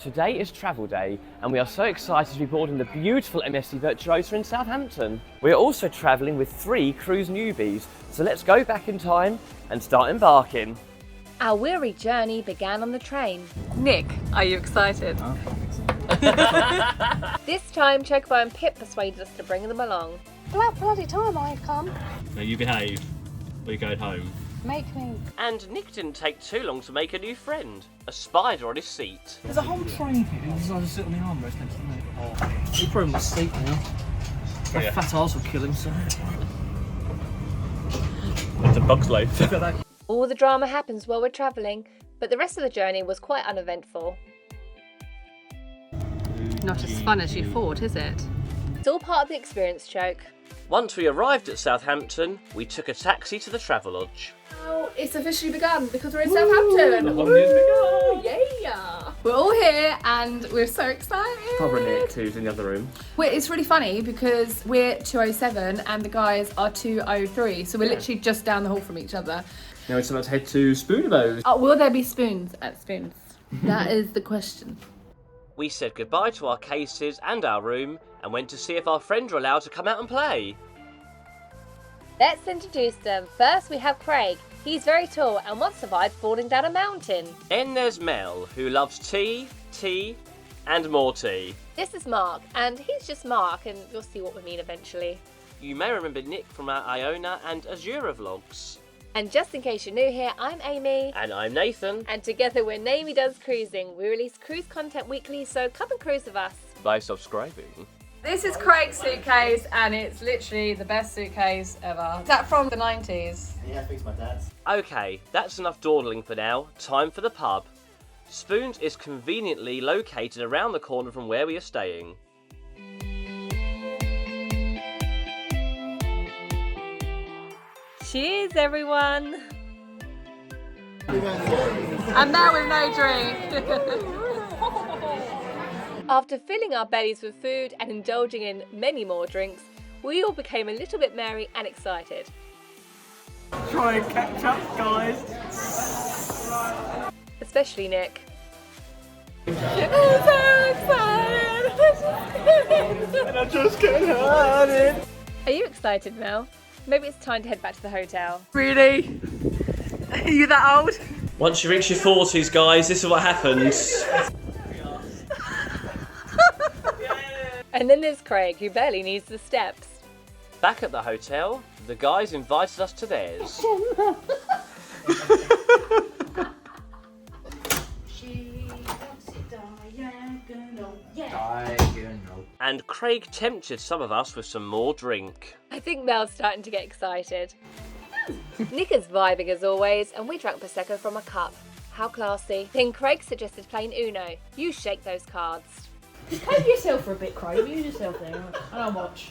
Today is travel day and we are so excited to be boarding the beautiful MSC Virtuosa in Southampton. We are also travelling with 3 cruise newbies, so let's go back in time and start embarking. Our weary journey began on the train. Nick, are you excited? This time, Chocobo and Pip persuaded us to bring them along. About bloody time I've come. Now you behave, or you're going home. Make me. And Nick didn't take too long to make a new friend, a spider on his seat. There's a whole train here who decided to sit on the armrest next to me. He probably must sleep now. My fat arse will kill him, so. It's a bug's life. All the drama happens while we're travelling, but the rest of the journey was quite uneventful. Not as fun as you thought, is it? It's all part of the experience, Choke. Once we arrived at Southampton, we took a taxi to the Travelodge. Oh, it's officially begun because we're in Southampton. Yeah! We're all here and we're so excited. Probably Nick, who's in the other room. It's really funny because we're 207 and the guys are 203, so we're literally just down the hall from each other. Now it's about to head to Spoonabos. Oh, will there be spoons at Spoons? That is the question. We said goodbye to our cases and our room and went to see if our friends were allowed to come out and play. Let's introduce them. First we have Craig. He's very tall and once survived falling down a mountain. Then there's Mel, who loves tea, and more tea. This is Mark, and he's just Mark, and you'll see what we mean eventually. You may remember Nick from our Iona and Azura vlogs. And just in case you're new here, I'm Amy. And I'm Nathan. And together we're Namey Does Cruising. We release cruise content weekly, so come and cruise with us. By subscribing. This is Craig's suitcase and it's literally the best suitcase ever. Is that from the 90s? Yeah, I think it's my dad's. Okay, that's enough dawdling for now. Time for the pub. Spoons is conveniently located around the corner from where we are staying. Cheers, everyone. And now with no drink. After filling our bellies with food and indulging in many more drinks, we all became a little bit merry and excited. Try and catch up, guys. Especially Nick. I'm so excited. And I'm just getting started. Are you excited, Mel? Maybe it's time to head back to the hotel. Really? Are you that old? Once you reach your 40s, guys, this is what happens. And then there's Craig, who barely needs the steps. Back at the hotel, the guys invited us to theirs. And Craig tempted some of us with some more drink. I think Mel's starting to get excited. Nick is vibing as always, and we drank Prosecco from a cup. How classy. Then Craig suggested playing Uno. You shake those cards. Behave yourself for a bit, Craig. Amuse yourself there, and I'll watch.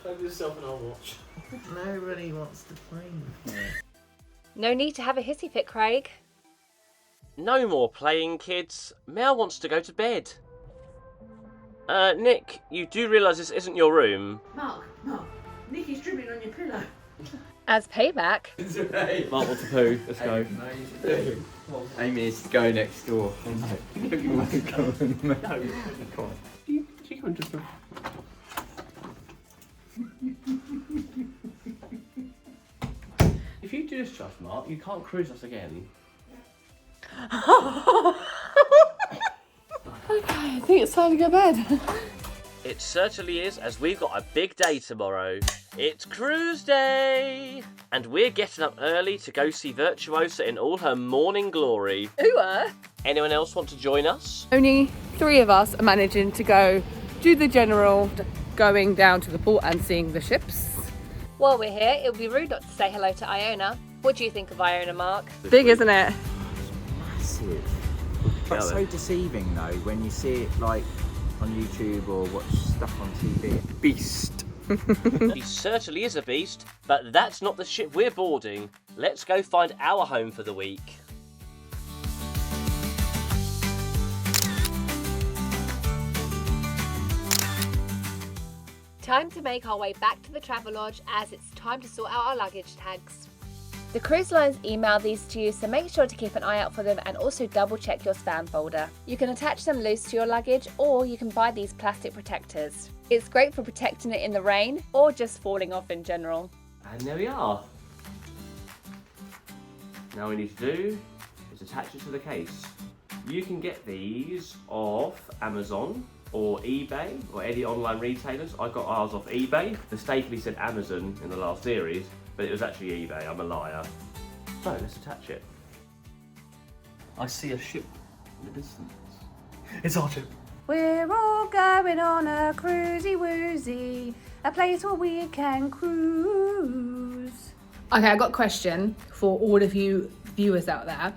Play yourself and I'll watch. Nobody wants to play with me. No need to have a hissy fit, Craig. No more playing, kids. Mel wants to go to bed. Nick, you do realise this isn't your room? Mark, Nikki's dribbling on your pillow. As payback, Mark wants to poo, let's go. Amy needs to go next door. You won't go with me. She can't just go. If you do this to us, Mark, you can't cruise us again. Okay, I think it's time to go to bed. It certainly is, as we've got a big day tomorrow. It's cruise day! And we're getting up early to go see Virtuosa in all her morning glory. Anyone else want to join us? Only 3 of us are managing to go do the general, going down to the port and seeing the ships. while we're here, it would be rude not to say hello to Iona. What do you think of Iona, Mark? Big, isn't it? Massive. It's so deceiving though when you see it like on YouTube or watch stuff on TV. Beast. He certainly is a beast, but that's not the ship we're boarding. Let's go find our home for the week. Time to make our way back to the Travelodge as it's time to sort out our luggage tags. The cruise lines email these to you, so make sure to keep an eye out for them and also double check your spam folder. You can attach them loose to your luggage, or you can buy these plastic protectors. It's great for protecting it in the rain or just falling off in general. And there we are. Now all we need to do is attach it to the case. You can get these off Amazon or eBay or any online retailers. I got ours off eBay. Mistakenly said Amazon in the last series, but it was actually eBay. I'm a liar. So let's attach it. I see a ship in the distance. It's our ship. We're all going on a cruisy woozy, a place where we can cruise. Okay, I got a question for all of you viewers out there.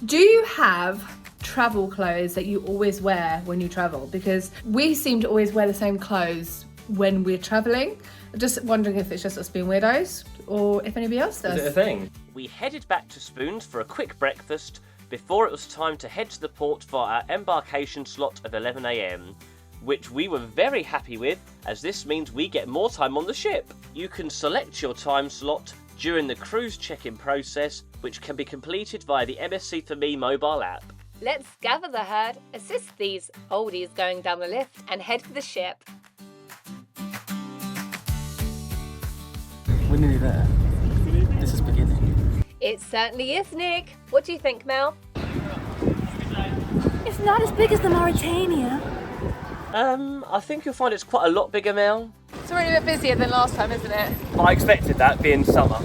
Do you have travel clothes that you always wear when you travel? Because we seem to always wear the same clothes when we're travelling. Just wondering if it's just us being weirdos or if anybody else does. Is it a thing? We headed back to Spoons for a quick breakfast before it was time to head to the port for our embarkation slot of 11 AM, which we were very happy with, as this means we get more time on the ship. You can select your time slot during the cruise check-in process, which can be completed via the MSC for Me mobile app. Let's gather the herd, assist these oldies going down the lift, and head for the ship. We're nearly there. This is beginning. It certainly is, Nick. What do you think, Mel? It's not as big as the Mauritania. I think you'll find it's quite a lot bigger, Mel. It's already a bit busier than last time, isn't it? I expected that, being summer.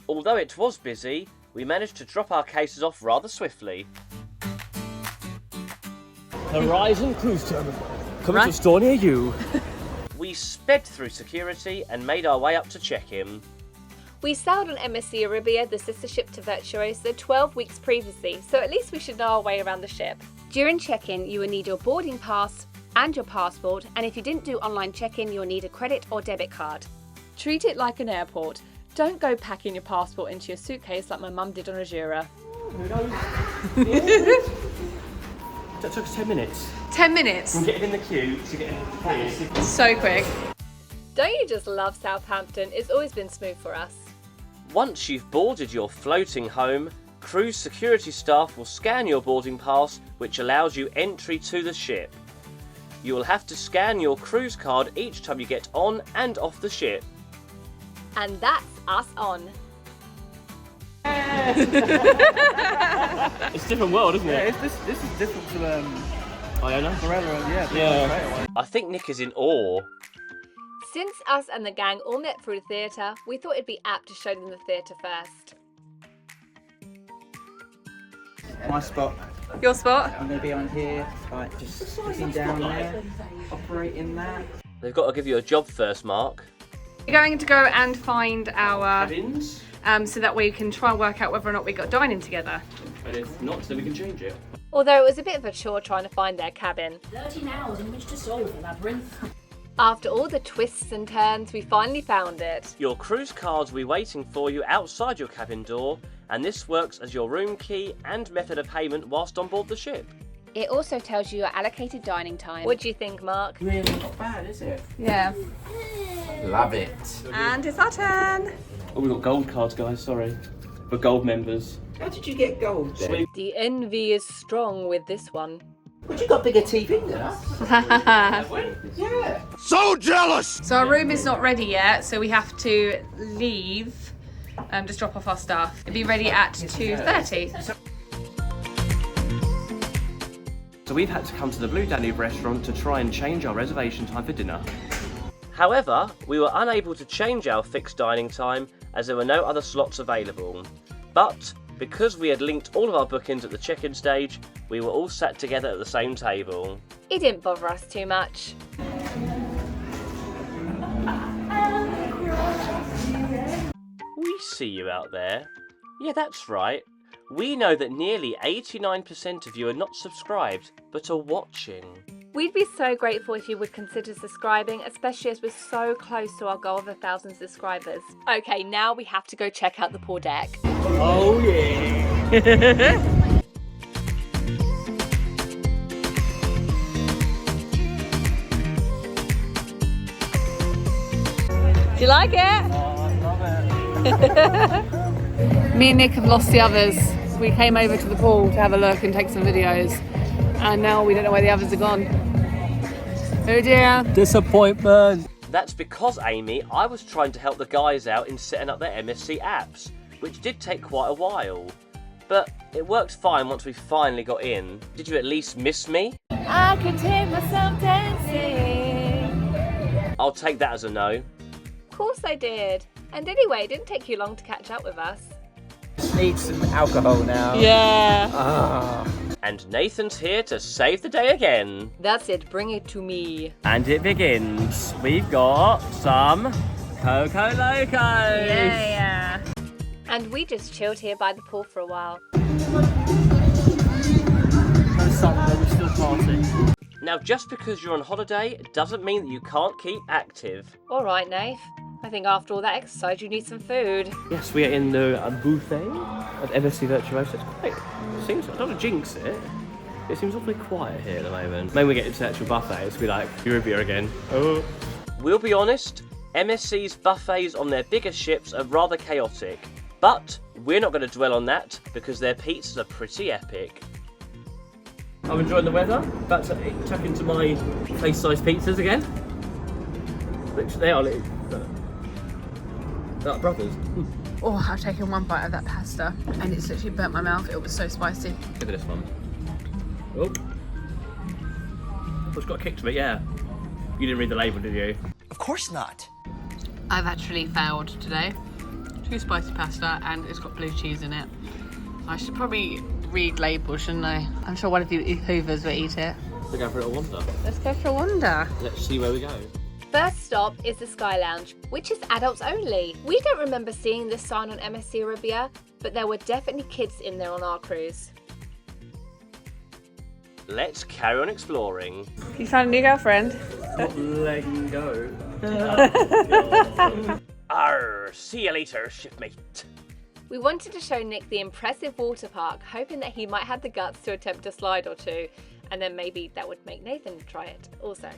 Although it was busy, we managed to drop our cases off rather swiftly. Horizon Cruise Terminal. Coming to a store near you. We sped through security and made our way up to check-in. We sailed on MSC Arabia, the sister ship to Virtuosa, 12 weeks previously, so at least we should know our way around the ship. During check-in, you will need your boarding pass and your passport, and if you didn't do online check-in, you'll need a credit or debit card. Treat it like an airport. Don't go packing your passport into your suitcase like my mum did on Ajura. That took us 10 minutes. 10 minutes? From getting in the queue to getting in the queue. So quick. Don't you just love Southampton? It's always been smooth for us. Once you've boarded your floating home, cruise security staff will scan your boarding pass, which allows you entry to the ship. You will have to scan your cruise card each time you get on and off the ship. And that's us on. It's a different world, isn't it? Yeah, this is different to Iona? Forever. Yeah. I think Nick is in awe. Since us and the gang all met through the theatre, we thought it'd be apt to show them the theatre first. My spot. Your spot? I'm going to be on here, like just sitting down there, operating that. They've got to give you a job first, Mark. We're going to go and find our Cabins? so that we can try and work out whether or not we got dining together. And if not, then we can change it. Although it was a bit of a chore trying to find their cabin. 13 hours in which to solve the labyrinth. After all the twists and turns, we finally found it. Your cruise cards will be waiting for you outside your cabin door, and this works as your room key and method of payment whilst on board the ship. It also tells you your allocated dining time. What do you think, Mark? Really not bad, is it? Yeah. Love it. And it's our turn. Oh, we've got gold cards, guys, sorry. For gold members. How did you get gold then? The envy is strong with this one. Well, you got bigger TV than us. Yeah. So our room is not ready yet, so we have to leave, just drop off our stuff. It'll be ready at 2:30. So we've had to come to the Blue Danube restaurant to try and change our reservation time for dinner. However, we were unable to change our fixed dining time as there were no other slots available. But because we had linked all of our bookings at the check-in stage, we were all sat together at the same table. It didn't bother us too much. We see you out there. Yeah, that's right. We know that nearly 89% of you are not subscribed, but are watching. We'd be so grateful if you would consider subscribing, especially as we're so close to our goal of 1,000 subscribers. Okay, now we have to go check out the pool deck. Oh yeah. Do you like it? Oh, I love it. Me and Nick have lost the others. We came over to the pool to have a look and take some videos, and now we don't know where the others are gone. Oh dear. Disappointment. That's because, Amy, I was trying to help the guys out in setting up their MSC apps, which did take quite a while. But it worked fine once we finally got in. Did you at least miss me? I could take myself dancing. I'll take that as a no. Of course I did. And anyway, it didn't take you long to catch up with us. Need some alcohol now. Yeah. And Nathan's here to save the day again. That's it, bring it to me. And it begins. We've got some Coco Locos. Yeah. And we just chilled here by the pool for a while. No Sunday, we still party. Now, just because you're on holiday doesn't mean that you can't keep active. All right, Nath. I think after all that exercise, you need some food. Yes, we are in the buffet at M.s.c Virtuosa. It's quite, I don't want to jinx it. It seems awfully quiet here at the moment. Maybe we get into the actual buffet, it's be like Eurobia again. Oh. We'll be honest, MSC's buffets on their bigger ships are rather chaotic. But we're not going to dwell on that because their pizzas are pretty epic. I'm enjoying the weather. About to tuck into my face-sized pizzas again. They are little. Like brothers. Oh, I've taken one bite of that pasta and it's literally burnt my mouth. It was so spicy. Look at this one. Oh. It's got a kick to it, yeah. You didn't read the label, did you? Of course not. I've actually failed today. 2 spicy pasta and it's got blue cheese in it. I should probably read labels, shouldn't I? I'm sure one of you hoovers will eat it. We're going for a little wander. Let's go for a wander. Let's see where we go. First stop is the Sky Lounge, which is adults only. We don't remember seeing this sign on MSC Arabia, but there were definitely kids in there on our cruise. Let's carry on exploring. You found a new girlfriend? Not letting go. Arr, see you later, shipmate. We wanted to show Nick the impressive water park, hoping that he might have the guts to attempt a slide or two, and then maybe that would make Nathan try it also.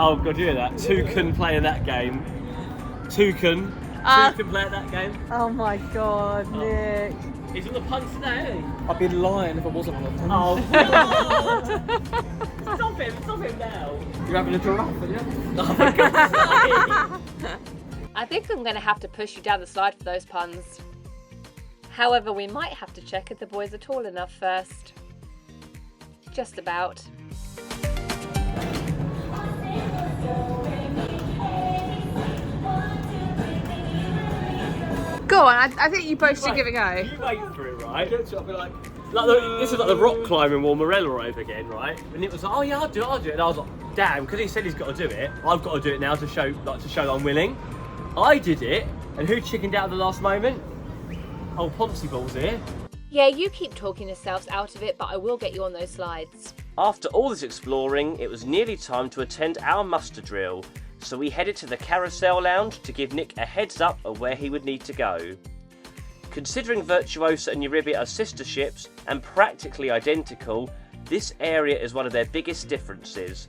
Oh god, you hear that? Toucan playing that game. Toucan playing that game. Oh my god, Nick. He's on the punch today, isn't he? I'd be lying if I wasn't on the punch. Oh. Stop him now. You're having a giraffe, aren't you? Oh my god. I think I'm going to have to push you down the slide for those puns. However, we might have to check if the boys are tall enough first. Just about. Go on, I think you both should give it a go. You wait for it, right? I'll be like this is like the rock climbing wall Morella over again, right? And it was like, oh yeah, I'll do it. And I was like, damn, because he said he's got to do it, I've got to do it now to show that I'm willing. I did it, and who chickened out at the last moment? Oh, Poncy Balls here. Yeah, you keep talking yourselves out of it, but I will get you on those slides. After all this exploring, it was nearly time to attend our muster drill, so we headed to the Carousel Lounge to give Nick a heads up of where he would need to go. Considering Virtuosa and Euribia are sister ships and practically identical, this area is one of their biggest differences.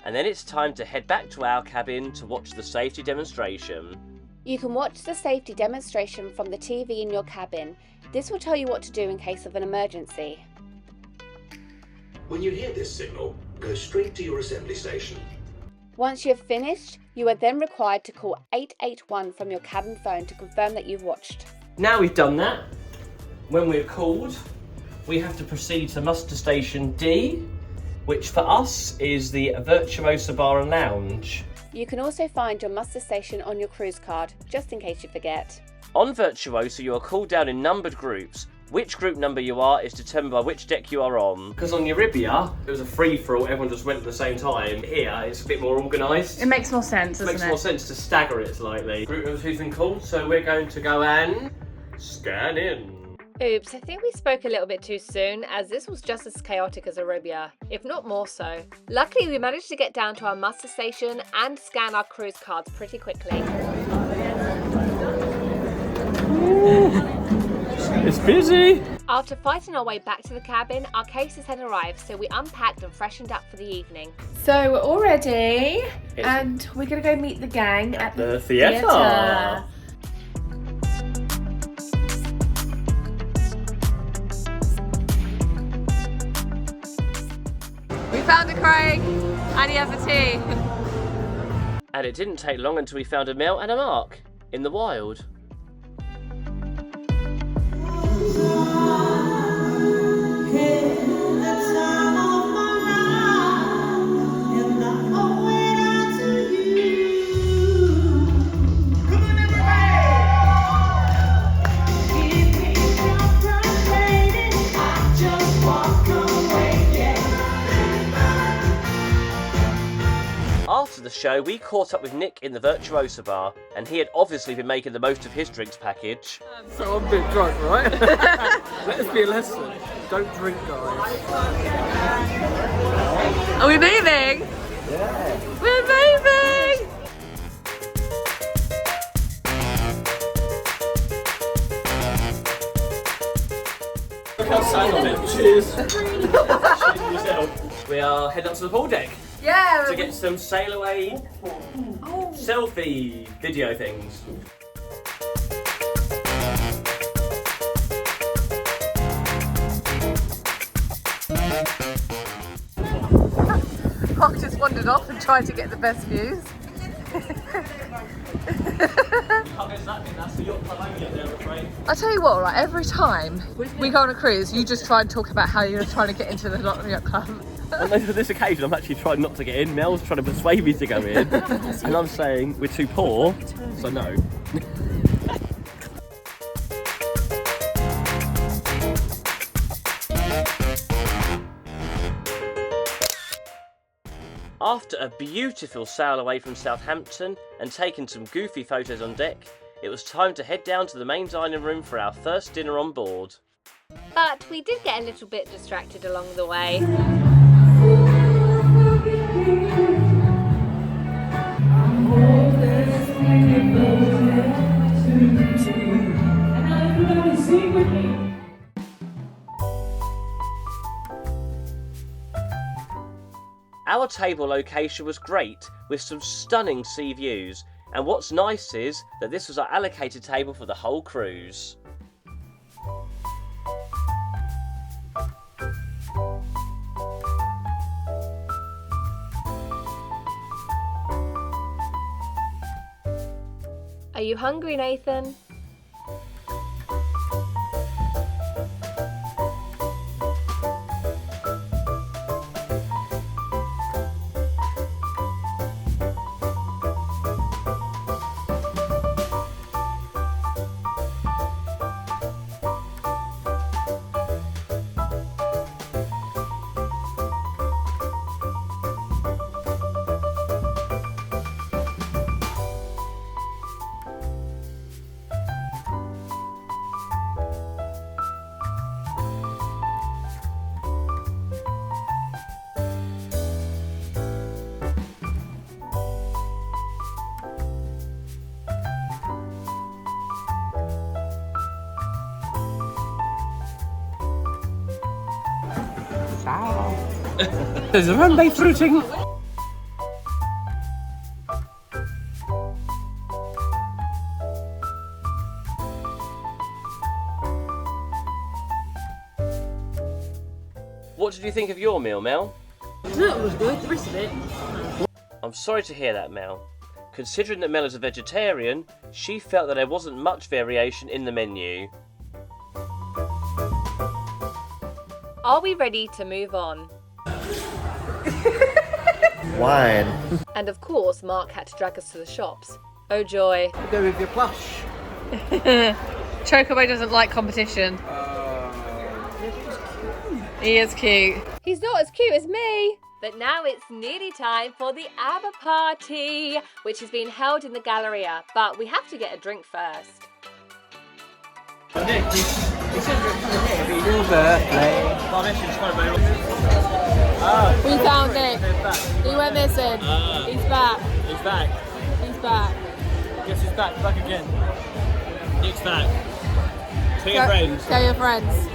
And then it's time to head back to our cabin to watch the safety demonstration. You can watch the safety demonstration from the TV in your cabin. This will tell you what to do in case of an emergency. When you hear this signal, go straight to your assembly station. Once you have finished, you are then required to call 881 from your cabin phone to confirm that you've watched. Now we've done that, when we're called, we have to proceed to muster station D, which for us is the Virtuosa Bar and Lounge. You can also find your muster station on your cruise card, just in case you forget. On Virtuosa, you are called down in numbered groups. Which group number you are is determined by which deck you are on. Because on Euribia, it was a free-for-all, everyone just went at the same time. Here, it's a bit more organised. It makes more sense, doesn't it? It makes more sense to stagger it slightly. Group of who's been called, so we're going to go and scan in. Oops, I think we spoke a little bit too soon, as this was just as chaotic as Arabia, if not more so. Luckily, we managed to get down to our muster station and scan our cruise cards pretty quickly. It's busy. After fighting our way back to the cabin, our cases had arrived, so we unpacked and freshened up for the evening. So we're all ready, and we're gonna go meet the gang at The theatre. We found a Craig, and he has a tea. And it didn't take long until we found a Mel and a Mark in the wild. After the show, we caught up with Nick in the Virtuosa bar, and he had obviously been making the most of his drinks package. So I'm a bit drunk, right? Let this be a lesson. Don't drink, guys. Are we moving? Yeah. We're moving! Look how sad on it. Cheers. Cheers yourself. We are heading up to the pool deck. Yeah! To get some sail away selfie video things. Mark just wandered off and tried to get the best views. I tell you what, right, every time we go on a cruise, you just try and talk about how you're trying to get into the yacht club. And for this occasion, I'm actually trying not to get in. Mel's trying to persuade me to go in, and I'm saying we're too poor, so no. After a beautiful sail away from Southampton and taking some goofy photos on deck, it was time to head down to the main dining room for our first dinner on board. But we did get a little bit distracted along the way. Our table location was great, with some stunning sea views, and what's nice is that this was our allocated table for the whole cruise. Are you hungry, Nathan? There's a runway fruiting. What did you think of your meal, Mel? That was good, the rest of it. I'm sorry to hear that, Mel. Considering that Mel is a vegetarian, she felt that there wasn't much variation in the menu. Are we ready to move on? Wine. And of course, Mark had to drag us to the shops. Oh joy. Go with your plush. Chocobo doesn't like competition. He is cute. He's not as cute as me. But now it's nearly time for the Abba party, which is being held in the Galleria. But we have to get a drink first. Nick, he said you're coming here, but Your birthday. We found Nick. He went missing. He's back. He's back. He's back. Guess he's back again. Nick's back. Tell your friends. Tell your friends.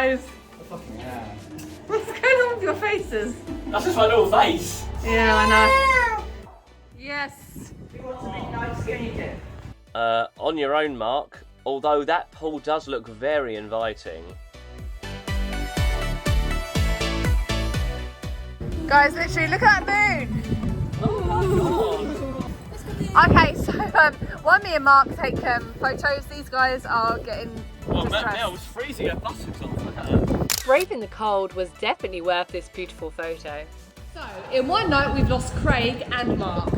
guys. Fucking hell. What's going on with your faces? That's just my little face. Yeah, I know. Yes. On your own, Mark. Although that pool does look very inviting. Guys, literally, look at that moon. Okay, so while me and Mark take photos, these guys are getting distressed. Mel's freezing her buttocks off. Look at her. Braving the cold was definitely worth this beautiful photo. So, in one night, we've lost Craig and Mark.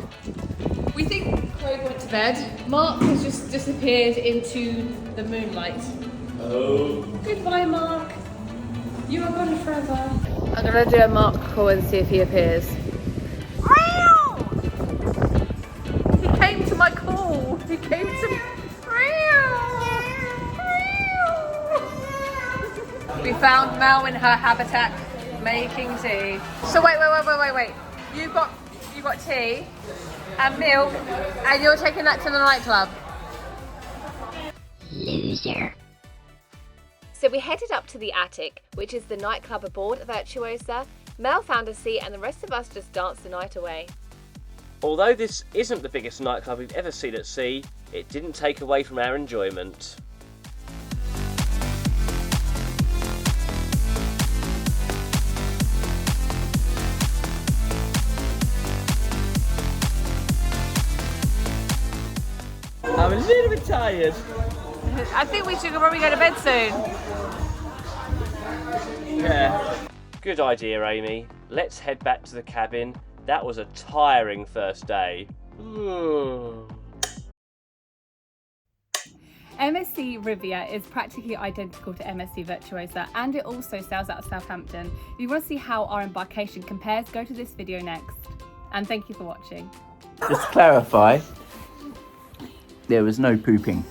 We think Craig went to bed. Mark has just disappeared into the moonlight. Oh. Goodbye, Mark. You are gone forever. I'm gonna do a Mark call and see if he appears. He came to my call. He came to. We found Mel in her habitat making tea. So wait. You've got tea and milk, and you're taking that to the nightclub. Loser. So we headed up to the attic, which is the nightclub aboard Virtuosa. Mel found a seat and the rest of us just danced the night away. Although this isn't the biggest nightclub we've ever seen at sea, it didn't take away from our enjoyment. I'm a little bit tired. I think we should probably go to bed soon. Yeah. Good idea, Amy. Let's head back to the cabin. That was a tiring first day. M.s.c Riviera is practically identical to M.s.c Virtuosa, and it also sails out of Southampton. If you want to see how our embarkation compares, go to this video next. And thank you for watching. Just to clarify, there was no pooping.